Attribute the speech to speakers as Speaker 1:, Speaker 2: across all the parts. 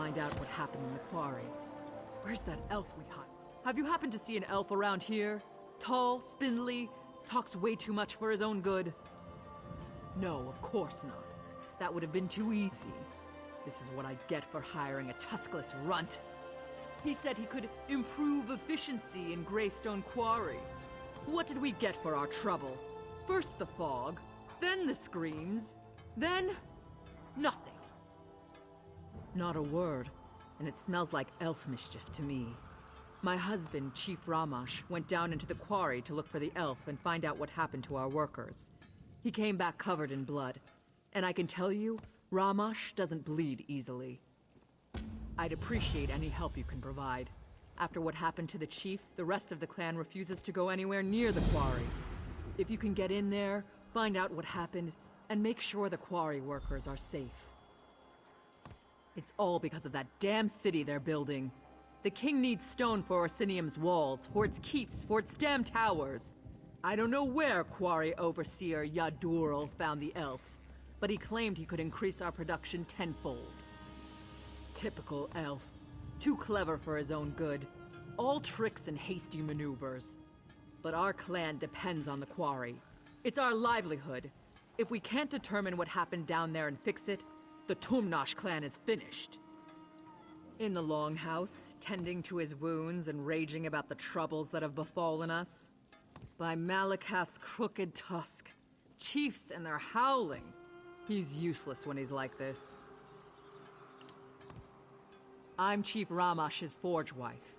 Speaker 1: find out what happened in the quarry. Where's that elf we hired? Have you happened to see an elf around here? Tall, spindly, talks way too much for his own good? No, of course not. That would have been too easy. This is what I get for hiring a tuskless runt. He said he could improve efficiency in Greystone Quarry. What did we get for our trouble? First the fog, then the screams, then nothing. Not a word, and it smells like elf mischief to me. My husband, Chief Ramash, went down into the quarry to look for the elf and find out what happened to our workers. He came back covered in blood, and I can tell you, Ramash doesn't bleed easily. I'd appreciate any help you can provide. After what happened to the chief, the rest of the clan refuses to go anywhere near the quarry. If you can get in there, find out what happened, and make sure the quarry workers are safe. It's all because of that damn city they're building. The king needs stone for Orsinium's walls, for its keeps, for its damn towers. I don't know where Quarry Overseer Yadurl found the elf, but he claimed he could increase our production tenfold. Typical elf. Too clever for his own good. All tricks and hasty maneuvers. But our clan depends on the quarry. It's our livelihood. If we can't determine what happened down there and fix it, the Tumnash clan is finished. In the Longhouse, tending to his wounds and raging about the troubles that have befallen us. By Malakath's crooked tusk. Chiefs and their howling. He's useless when he's like this. I'm Chief Ramash's forge wife.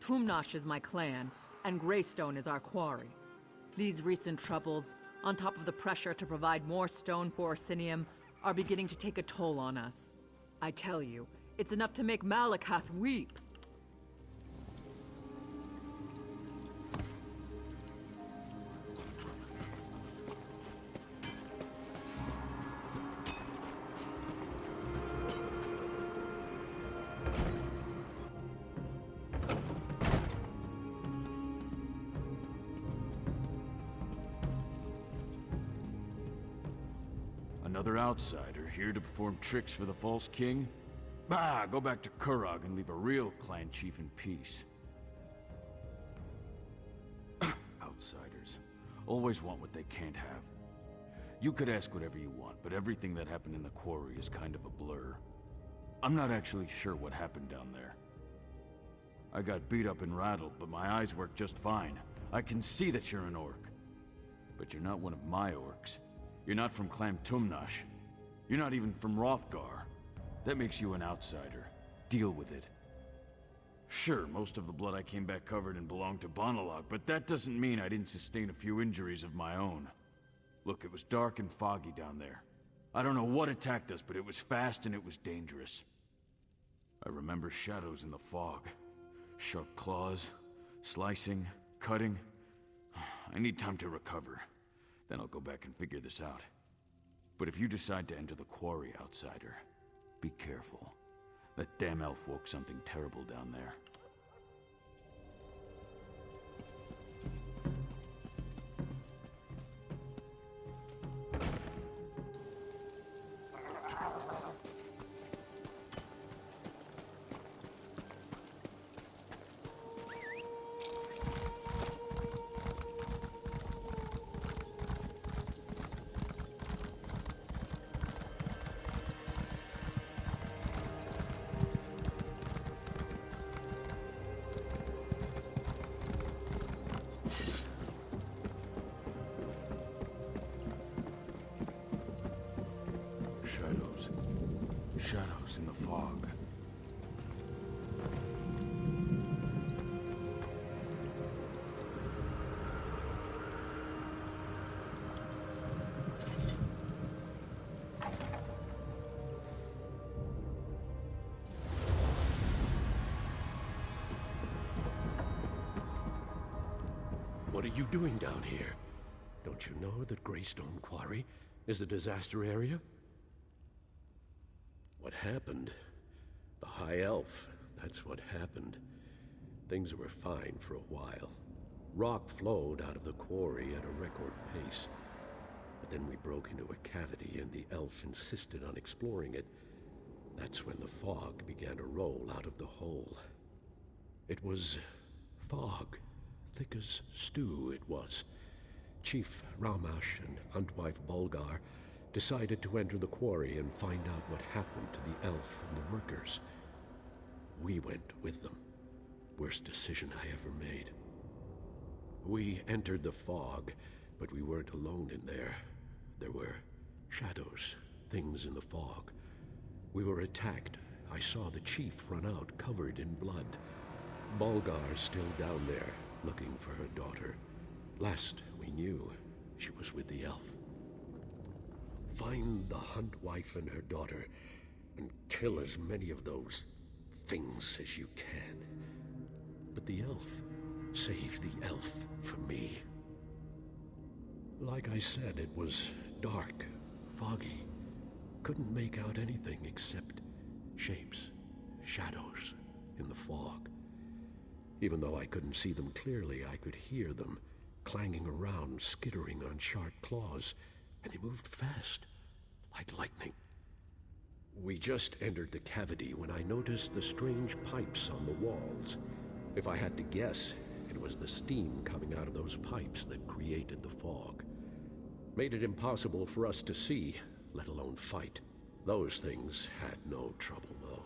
Speaker 1: Tumnash is my clan, and Greystone is our quarry. These recent troubles, on top of the pressure to provide more stone for Orsinium, are beginning to take a toll on us. I tell you, it's enough to make Malakath weep.
Speaker 2: Another outsider here to perform tricks for the false king? Bah, go back to Kurog and leave a real clan chief in peace. Outsiders. Always want what they can't have. You could ask whatever you want, but everything that happened in the quarry is kind of a blur. I'm not actually sure what happened down there. I got beat up and rattled, but my eyes work just fine. I can see that you're an orc. But you're not one of my orcs. You're not from Clan Tumnash. You're not even from Hrothgar. That makes you an outsider. Deal with it. Sure, most of the blood I came back covered in belonged to Bonalog, but that doesn't mean I didn't sustain a few injuries of my own. Look, it was dark and foggy down there. I don't know what attacked us, but it was fast and it was dangerous. I remember shadows in the fog. Sharp claws, slicing, cutting. I need time to recover. Then I'll go back and figure this out. But if you decide to enter the quarry, outsider, be careful. That damn elf woke something terrible down there. Shadows in the fog.
Speaker 3: What are you doing down here? Don't you know that Greystone Quarry is a disaster area? What happened? The High Elf, that's what happened. Things were fine for a while. Rock flowed out of the quarry at a record pace. But then we broke into a cavity and the elf insisted on exploring it. That's when the fog began to roll out of the hole. It was fog, thick as stew it was. Chief Ramash and huntwife Bulgar decided to enter the quarry and find out what happened to the elf and the workers. We went with them. Worst decision I ever made. We entered the fog, but we weren't alone in there. There were shadows, things in the fog. We were attacked. I saw the chief run out, covered in blood. Bulgar's still down there, looking for her daughter. Last we knew, she was with the elf. Find the huntwife and her daughter, and kill as many of those things as you can. But the elf, save the elf for me. Like I said, it was dark, foggy. Couldn't make out anything except shapes, shadows in the fog. Even though I couldn't see them clearly, I could hear them clanging around, skittering on sharp claws, and they moved fast, like lightning. We just entered the cavity when I noticed the strange pipes on the walls. If I had to guess, it was the steam coming out of those pipes that created the fog. Made it impossible for us to see, let alone fight. Those things had no trouble, though.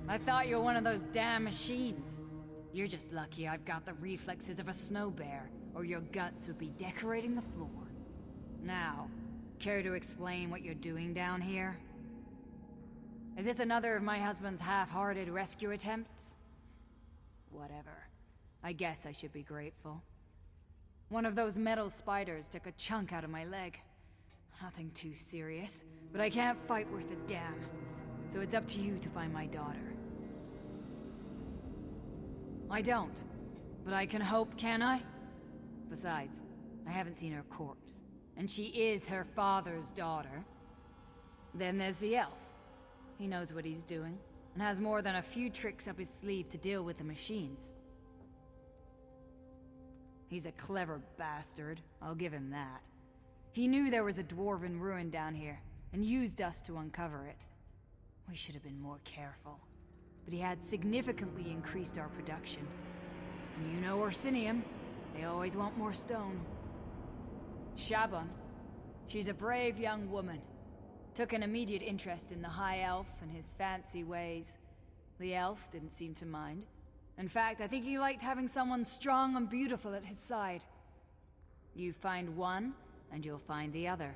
Speaker 4: I thought you were one of those damn machines. You're just lucky I've got the reflexes of a snow bear, or your guts would be decorating the floor. Now, care to explain what you're doing down here? Is this another of my husband's half-hearted rescue attempts? Whatever. I guess I should be grateful. One of those metal spiders took a chunk out of my leg. Nothing too serious, but I can't fight worth a damn. So it's up to you to find my daughter. I don't, but I can hope, can I? Besides, I haven't seen her corpse, and she is her father's daughter. Then there's the elf. He knows what he's doing, and has more than a few tricks up his sleeve to deal with the machines. He's a clever bastard, I'll give him that. He knew there was a dwarven ruin down here, and used us to uncover it. We should have been more careful, but he had significantly increased our production. And you know Orsinium, they always want more stone. Shaban, she's a brave young woman. Took an immediate interest in the High Elf and his fancy ways. The elf didn't seem to mind. In fact, I think he liked having someone strong and beautiful at his side. You find one, and you'll find the other.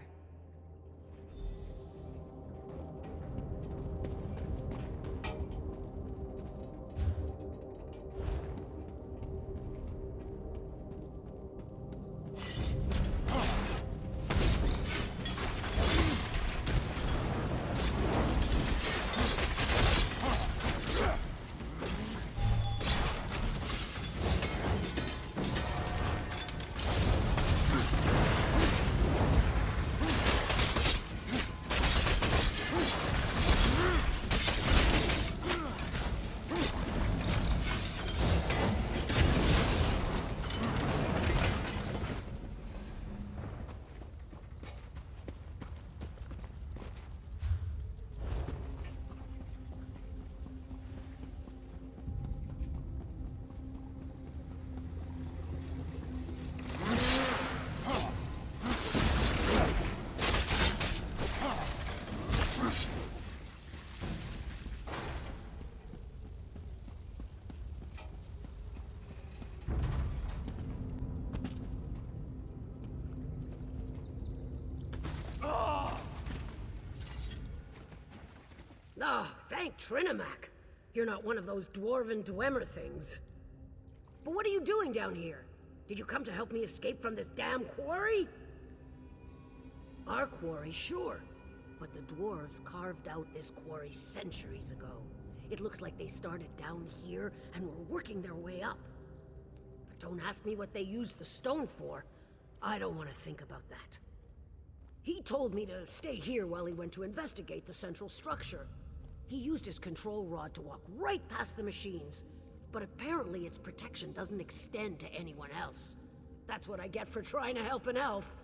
Speaker 5: Oh, thank Trinimac. You're not one of those dwarven dwemer things. But what are you doing down here? Did you come to help me escape from this damn quarry? Our quarry, sure. But the dwarves carved out this quarry centuries ago. It looks like they started down here and were working their way up. But don't ask me what they used the stone for. I don't want to think about that. He told me to stay here while he went to investigate the central structure. He used his control rod to walk right past the machines, but apparently its protection doesn't extend to anyone else. That's what I get for trying to help an elf.